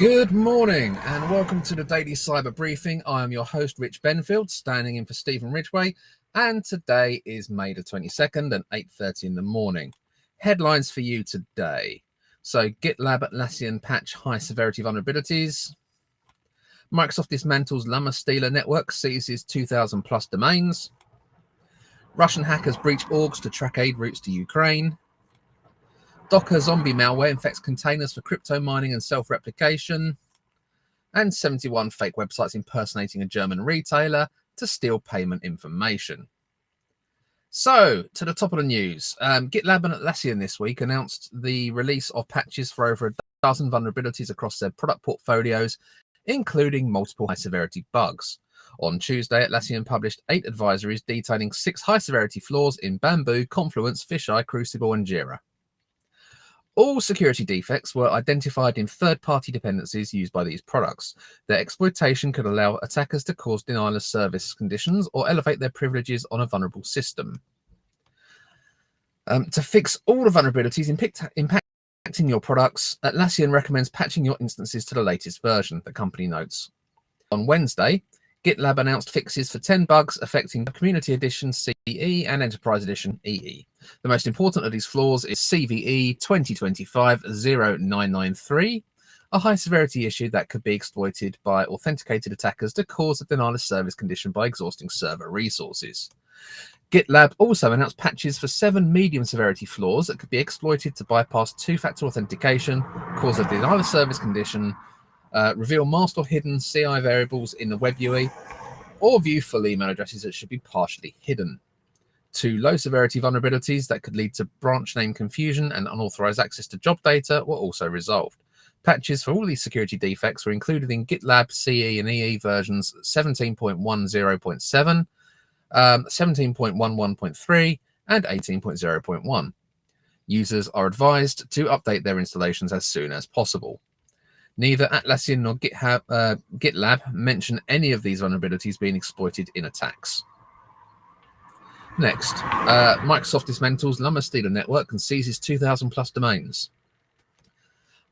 Good morning and welcome to the Daily Cyber Briefing. I am your host, Rich Benfield, standing in for Stephen Ridgway, and today is May the 22nd at 8:30 in the morning. Headlines for you today. So, GitLab Atlassian Patch High-severity vulnerabilities. Microsoft dismantles Lumma Stealer Network, seizes 2,000 plus domains. Russian hackers breach orgs to track aid routes to Ukraine. Docker Zombie Malware infects containers for crypto mining and self-replication. And 71 fake websites impersonating a German retailer to steal payment information. So, to the top of the news, GitLab and Atlassian this week announced the release of patches for over a dozen vulnerabilities across their product portfolios, including multiple high-severity bugs. On Tuesday, Atlassian published 8 advisories detailing 6 high-severity flaws in Bamboo, Confluence, Fisheye, Crucible, and Jira. All security defects were identified in third-party dependencies used by these products. Their exploitation could allow attackers to cause denial of service conditions or elevate their privileges on a vulnerable system. To fix all the vulnerabilities impacting your products, Atlassian recommends patching your instances to the latest version, the company notes. On Wednesday, GitLab announced fixes for 10 bugs affecting Community Edition CE and Enterprise Edition EE. The most important of these flaws is CVE 2025-0993, a high-severity issue that could be exploited by authenticated attackers to cause a denial of service condition by exhausting server resources. GitLab also announced patches for 7 medium-severity flaws that could be exploited to bypass two-factor authentication, cause a denial of service condition, reveal masked or hidden CI variables in the web UI, or view full email addresses that should be partially hidden. 2 low-severity vulnerabilities that could lead to branch name confusion and unauthorized access to job data were also resolved. Patches for all these security defects were included in GitLab CE and EE versions 17.10.7, 17.11.3, and 18.0.1. Users are advised to update their installations as soon as possible. Neither Atlassian nor GitLab mention any of these vulnerabilities being exploited in attacks. Next, Microsoft dismantles Lumma Stealer Network and seizes 2,000 plus domains.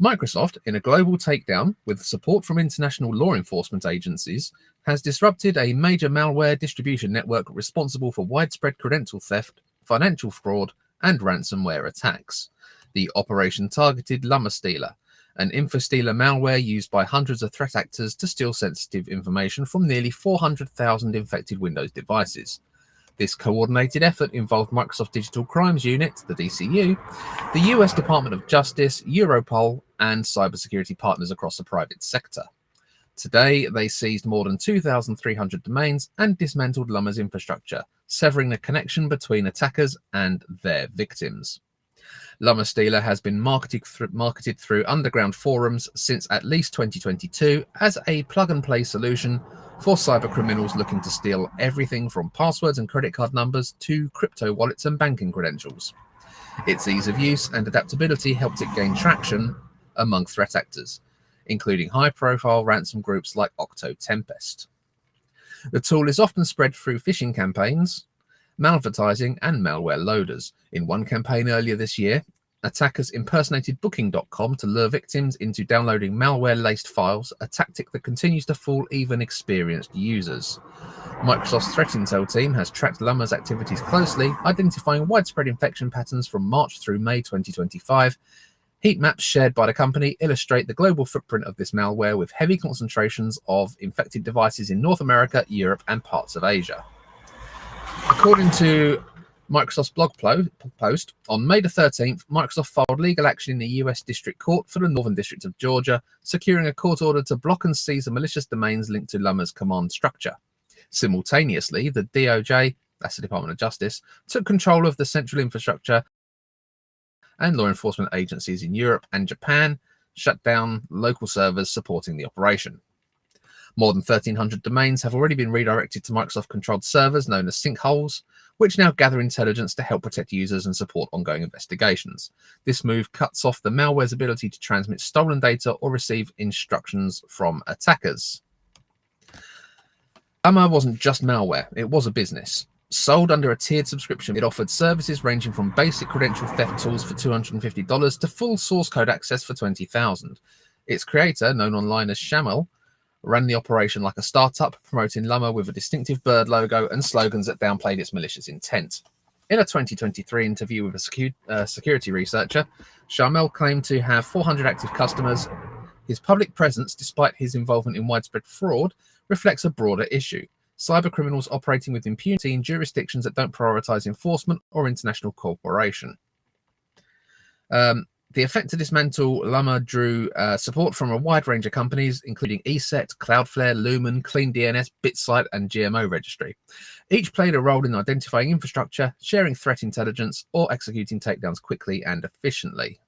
Microsoft, in a global takedown with support from international law enforcement agencies, has disrupted a major malware distribution network responsible for widespread credential theft, financial fraud, and ransomware attacks. The operation targeted Lumma Stealer, an info-stealer malware used by hundreds of threat actors to steal sensitive information from nearly 400,000 infected Windows devices. This coordinated effort involved Microsoft Digital Crimes Unit, the DCU, the US Department of Justice, Europol, and cybersecurity partners across the private sector. Today, they seized more than 2,300 domains and dismantled Lumma's infrastructure, severing the connection between attackers and their victims. Lumma Stealer has been marketed through underground forums since at least 2022 as a plug-and-play solution for cybercriminals looking to steal everything from passwords and credit card numbers to crypto wallets and banking credentials. Its ease of use and adaptability helped it gain traction among threat actors, including high-profile ransom groups like Octotempest. The tool is often spread through phishing campaigns, malvertising, and malware loaders. In one campaign earlier this year, attackers impersonated Booking.com to lure victims into downloading malware-laced files, a tactic that continues to fool even experienced users. Microsoft's threat intel team has tracked Lumma's activities closely, identifying widespread infection patterns from March through May 2025. Heat maps shared by the company illustrate the global footprint of this malware, with heavy concentrations of infected devices in North America, Europe, and parts of Asia. According to Microsoft's blog post, on May the 13th, Microsoft filed legal action in the US District Court for the Northern District of Georgia, securing a court order to block and seize the malicious domains linked to Lumma's command structure. Simultaneously, the DOJ, that's the Department of Justice, took control of the central infrastructure, and law enforcement agencies in Europe and Japan shut down local servers supporting the operation. More than 1,300 domains have already been redirected to Microsoft-controlled servers known as sinkholes, which now gather intelligence to help protect users and support ongoing investigations. This move cuts off the malware's ability to transmit stolen data or receive instructions from attackers. Lumma wasn't just malware, it was a business. Sold under a tiered subscription, it offered services ranging from basic credential theft tools for $250 to full source code access for $20,000. Its creator, known online as Shamel, ran the operation like a startup, promoting Lumma with a distinctive bird logo and slogans that downplayed its malicious intent. In a 2023 interview with a security researcher, Shamel claimed to have 400 active customers. His public presence, despite his involvement in widespread fraud, reflects a broader issue: cybercriminals operating with impunity in jurisdictions that don't prioritize enforcement or international cooperation. The effort to dismantle Lumma drew support from a wide range of companies, including ESET, Cloudflare, Lumen, CleanDNS, BitSight, and GMO Registry. Each played a role in identifying infrastructure, sharing threat intelligence, or executing takedowns quickly and efficiently.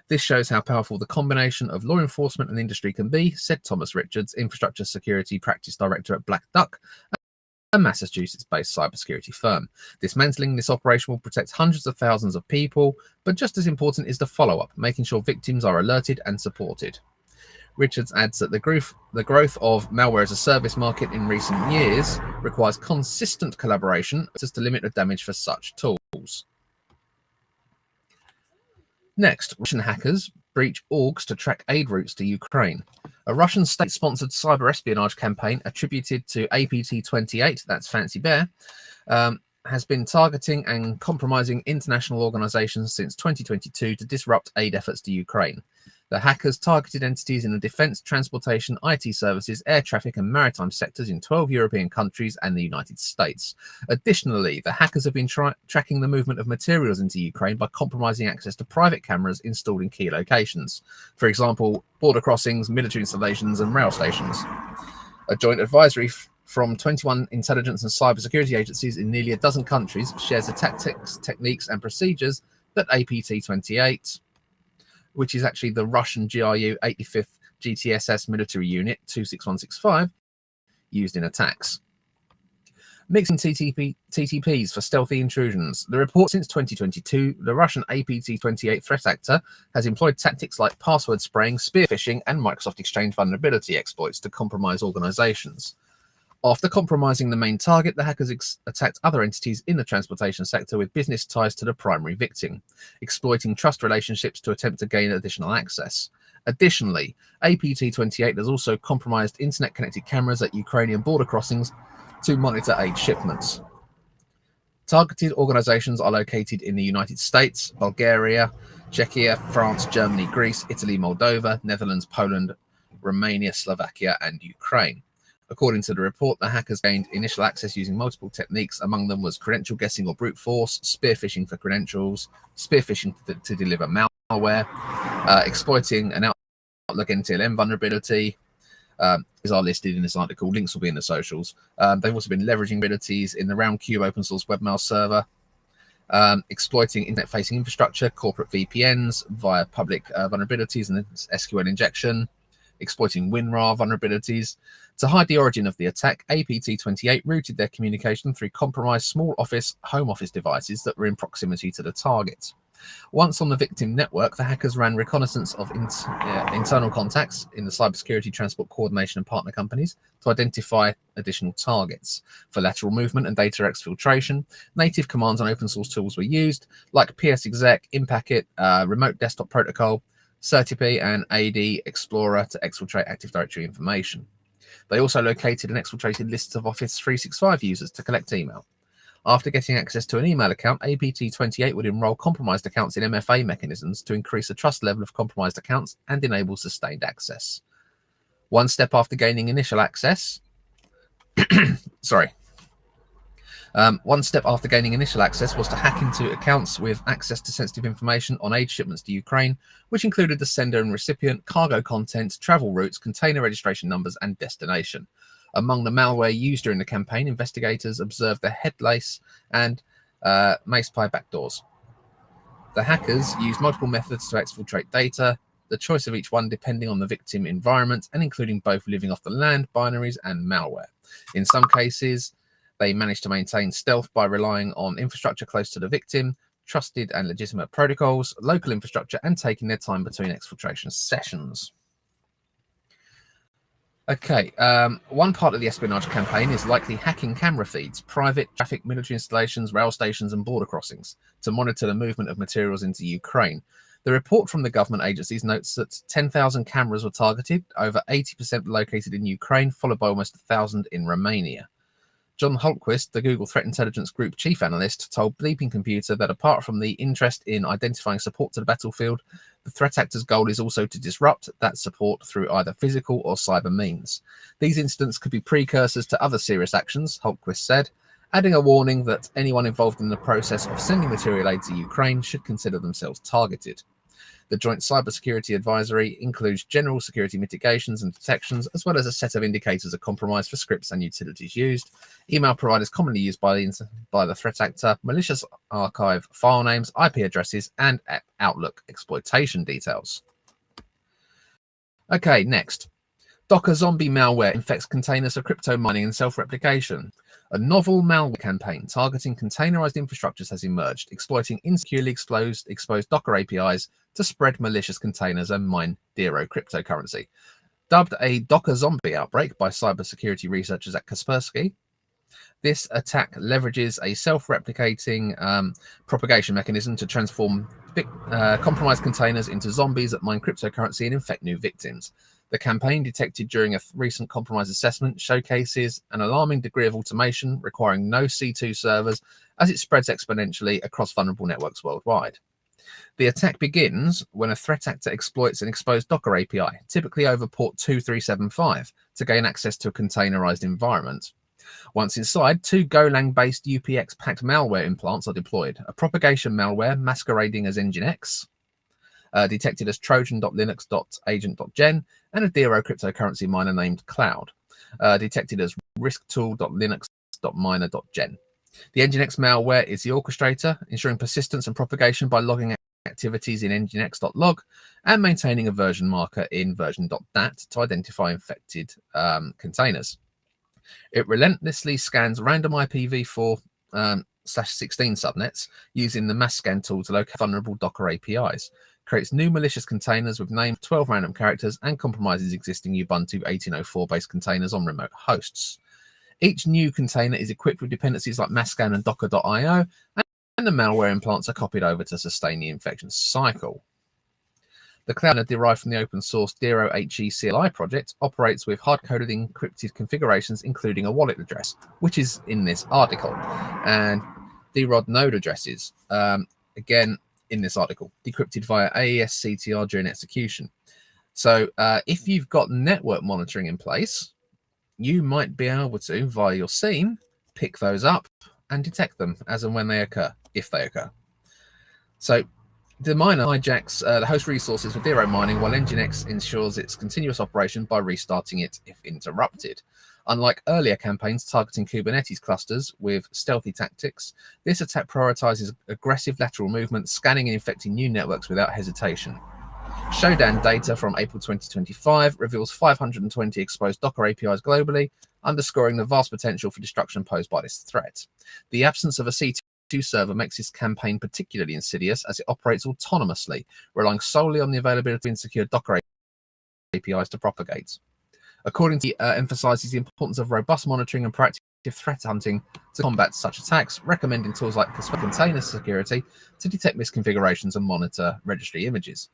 This shows how powerful the combination of law enforcement and industry can be, said Thomas Richards, Infrastructure Security Practice Director at Black Duck, a Massachusetts-based cybersecurity firm. Dismantling this operation will protect hundreds of thousands of people, but just as important is the follow-up, making sure victims are alerted and supported. Richards adds that the growth of malware as a service market in recent years requires consistent collaboration to limit the damage for such tools. Next, Russian hackers breach orgs to track aid routes to Ukraine. A Russian state-sponsored cyber espionage campaign attributed to APT28, that's Fancy Bear, has been targeting and compromising international organizations since 2022 to disrupt aid efforts to Ukraine. The hackers targeted entities in the defense, transportation, IT services, air traffic, and maritime sectors in 12 European countries and the United States. Additionally, the hackers have been tracking the movement of materials into Ukraine by compromising access to private cameras installed in key locations. For example, border crossings, military installations, and rail stations. A joint advisory from 21 intelligence and cybersecurity agencies in nearly a dozen countries shares the tactics, techniques, and procedures that APT28, which is actually the Russian GRU 85th GTSS military unit 26165, used in attacks. Mixing TTPs for stealthy intrusions. The report since 2022, the Russian APT28 threat actor has employed tactics like password spraying, spear phishing, and Microsoft Exchange vulnerability exploits to compromise organizations. After compromising the main target, the hackers attacked other entities in the transportation sector with business ties to the primary victim, exploiting trust relationships to attempt to gain additional access. Additionally, APT28 has also compromised internet-connected cameras at Ukrainian border crossings to monitor aid shipments. Targeted organizations are located in the United States, Bulgaria, Czechia, France, Germany, Greece, Italy, Moldova, Netherlands, Poland, Romania, Slovakia, and Ukraine. According to the report, the hackers gained initial access using multiple techniques. Among them was credential guessing or brute force, spear phishing for credentials, spear phishing to deliver malware, exploiting an Outlook NTLM vulnerability. These are listed in this article. Links will be in the socials. They've also been leveraging abilities in the RoundCube open source webmail server, exploiting internet-facing infrastructure, corporate VPNs via public vulnerabilities and SQL injection, exploiting WinRAR vulnerabilities. To hide the origin of the attack, APT28 routed their communication through compromised small office, home office devices that were in proximity to the target. Once on the victim network, the hackers ran reconnaissance of internal contacts in the cybersecurity, transport coordination, and partner companies to identify additional targets. For lateral movement and data exfiltration, native commands and open source tools were used, like psexec, Impacket, Remote Desktop Protocol, Certipy, and AD Explorer to exfiltrate Active Directory information. They also located and exfiltrated lists of Office 365 users to collect email. After getting access to an email account, APT28 would enroll compromised accounts in MFA mechanisms to increase the trust level of compromised accounts and enable sustained access. One step after gaining initial access, was to hack into accounts with access to sensitive information on aid shipments to Ukraine, which included the sender and recipient, cargo content, travel routes, container registration numbers, and destination. Among the malware used during the campaign, investigators observed the headlace and MacePie backdoors. The hackers used multiple methods to exfiltrate data, the choice of each one depending on the victim environment and including both living off the land, binaries, and malware. In some cases, they managed to maintain stealth by relying on infrastructure close to the victim, trusted and legitimate protocols, local infrastructure, and taking their time between exfiltration sessions. Okay, one part of the espionage campaign is likely hacking camera feeds, private traffic, military installations, rail stations, and border crossings to monitor the movement of materials into Ukraine. The report from the government agencies notes that 10,000 cameras were targeted, over 80% located in Ukraine, followed by almost 1,000 in Romania. John Holtquist, the Google Threat Intelligence Group chief analyst, told Bleeping Computer that apart from the interest in identifying support to the battlefield, the threat actor's goal is also to disrupt that support through either physical or cyber means. These incidents could be precursors to other serious actions, Holtquist said, adding a warning that anyone involved in the process of sending material aid to Ukraine should consider themselves targeted. The Joint Cybersecurity Advisory includes general security mitigations and detections, as well as a set of indicators of compromise for scripts and utilities used, email providers commonly used by the threat actor, malicious archive file names, IP addresses, and Outlook exploitation details. Okay, next. Docker Zombie Malware infects containers for crypto mining and self-replication. A novel malware campaign targeting containerized infrastructures has emerged, exploiting insecurely exposed Docker APIs to spread malicious containers and mine Dero cryptocurrency. Dubbed a Docker zombie outbreak by cybersecurity researchers at Kaspersky, this attack leverages a self-replicating propagation mechanism to transform compromised containers into zombies that mine cryptocurrency and infect new victims. The campaign, detected during a recent compromise assessment, showcases an alarming degree of automation requiring no C2 servers as it spreads exponentially across vulnerable networks worldwide. The attack begins when a threat actor exploits an exposed Docker API, typically over port 2375, to gain access to a containerized environment. Once inside, two Golang-based UPX-packed malware implants are deployed, a propagation malware masquerading as Nginx, detected as trojan.linux.agent.gen, and a Dero cryptocurrency miner named Cloud, detected as risktool.linux.miner.gen. The Nginx malware is the orchestrator, ensuring persistence and propagation by logging activities in nginx.log and maintaining a version marker in version.dat to identify infected containers. It relentlessly scans random IPv4/16 subnets using the mass scan tool to locate vulnerable Docker APIs, creates new malicious containers with named 12 random characters, and compromises existing Ubuntu 18.04 based containers on remote hosts. Each new container is equipped with dependencies like masscan and docker.io, and the malware implants are copied over to sustain the infection cycle. The Cloud, derived from the open source Dero HE CLI project, operates with hard-coded encrypted configurations, including a wallet address, which is in this article, and DROD node addresses, again in this article, decrypted via AES CTR during execution. So if you've got network monitoring in place, you might be able to, via your SIEM, pick those up and detect them as and when they occur, if they occur. So the miner hijacks the host resources for Dero mining, while Nginx ensures its continuous operation by restarting it if interrupted. Unlike earlier campaigns targeting Kubernetes clusters with stealthy tactics, this attack prioritizes aggressive lateral movement, scanning and infecting new networks without hesitation. Showdown data from April 2025 reveals 520 exposed Docker APIs globally, underscoring the vast potential for destruction posed by this threat. The absence of a C2 server makes this campaign particularly insidious, as it operates autonomously, relying solely on the availability of insecure Docker APIs to propagate. According to emphasizes the importance of robust monitoring and proactive threat hunting to combat such attacks, recommending tools like container security to detect misconfigurations and monitor registry images.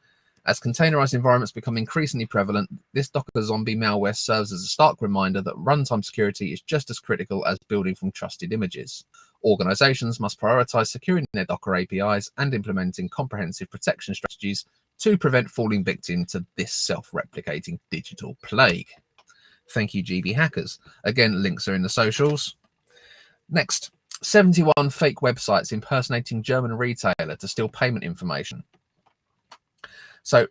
As containerized environments become increasingly prevalent, this Docker zombie malware serves as a stark reminder that runtime security is just as critical as building from trusted images. Organizations must prioritize securing their Docker APIs and implementing comprehensive protection strategies to prevent falling victim to this self-replicating digital plague. Thank you, GB Hackers. Again, links are in the socials. Next, 71 fake websites impersonating German retailer to steal payment information. So,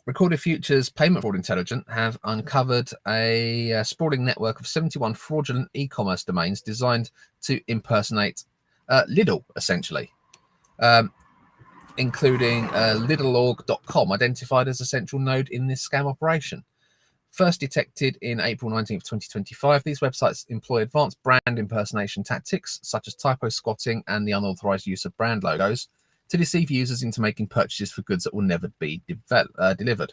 Recorded Future's Payment Fraud Intelligence have uncovered a sprawling network of 71 fraudulent e-commerce domains designed to impersonate Lidl, essentially, including Lidlorg.com, identified as a central node in this scam operation. First detected in April 19th, 2025, these websites employ advanced brand impersonation tactics, such as typo squatting and the unauthorized use of brand logos, to deceive users into making purchases for goods that will never be delivered.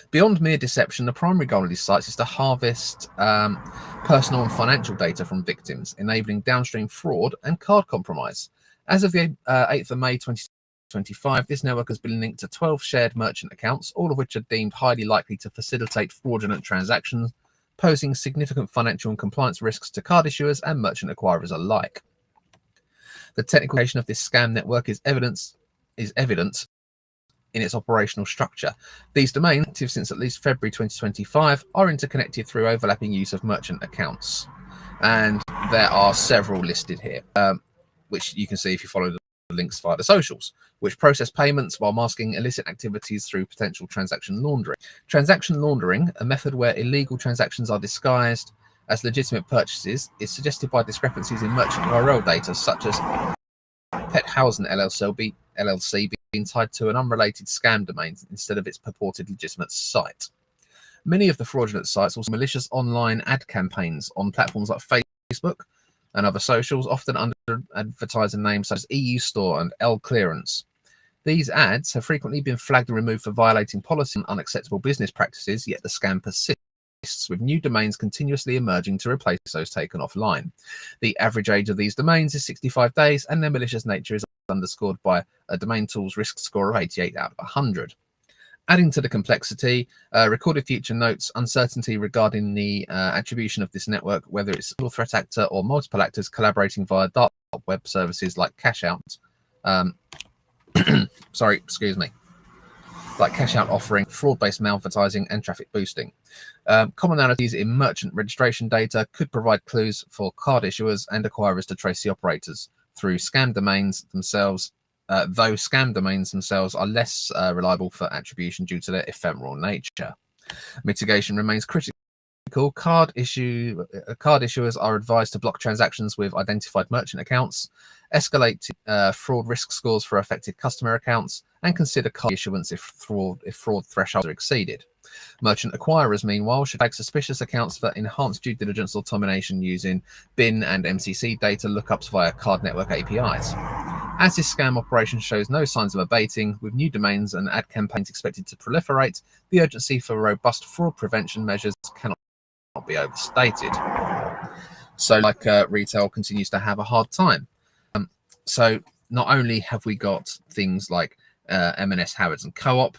Beyond mere deception, the primary goal of these sites is to harvest personal and financial data from victims, enabling downstream fraud and card compromise. As of the 8th of May 2025, 2025, this network has been linked to 12 shared merchant accounts, all of which are deemed highly likely to facilitate fraudulent transactions, posing significant financial and compliance risks to card issuers and merchant acquirers alike. The technical location of this scam network is evident in its operational structure. These domains, active since at least February 2025, are interconnected through overlapping use of merchant accounts. And there are several listed here, which you can see if you follow the links via the socials, which process payments while masking illicit activities through potential transaction laundering. Transaction laundering, a method where illegal transactions are disguised as legitimate purchases, is suggested by discrepancies in merchant URL data, such as Pethausen LLC being tied to an unrelated scam domain instead of its purported legitimate site. Many of the fraudulent sites also malicious online ad campaigns on platforms like Facebook and other socials, often under advertising names such as EU Store and L Clearance. These ads have frequently been flagged and removed for violating policy and unacceptable business practices, yet the scam persists, with new domains continuously emerging to replace those taken offline. The average age of these domains is 65 days, and their malicious nature is underscored by a domain tool's risk score of 88 out of 100. Adding to the complexity, recorded future notes uncertainty regarding the attribution of this network, whether it's a single threat actor or multiple actors collaborating via dark web services like cash out. Like cash out offering, fraud-based malvertising, and traffic boosting. Commonalities in merchant registration data could provide clues for card issuers and acquirers to trace the operators through scam domains themselves, though scam domains themselves are less reliable for attribution due to their ephemeral nature. Mitigation remains critical. Card issuers are advised to block transactions with identified merchant accounts, escalate fraud risk scores for affected customer accounts, and consider card issuance if fraud thresholds are exceeded. Merchant acquirers, meanwhile, should flag suspicious accounts for enhanced due diligence or termination using BIN and MCC data lookups via card network APIs. As this scam operation shows no signs of abating, with new domains and ad campaigns expected to proliferate, the urgency for robust fraud prevention measures cannot be overstated. So, like retail continues to have a hard time. So, not only have we got things like M&S, Harrods, and Co-op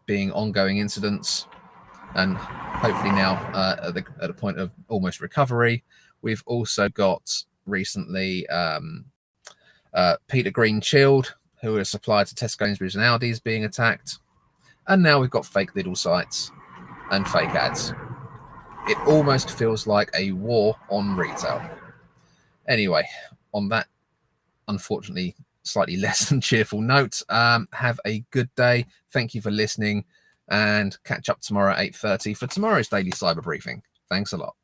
being ongoing incidents, and hopefully now at a point of almost recovery, we've also got recently Peter Green Chilled, who is supplied to Tesco, Sainsbury's, and Aldi's, being attacked, and now we've got fake Lidl sites and fake ads. It almost feels like a war on retail. Anyway, on that unfortunately slightly less than cheerful note, have a good day. Thank you for listening, and catch up tomorrow at 8:30 for tomorrow's daily cyber briefing. Thanks a lot.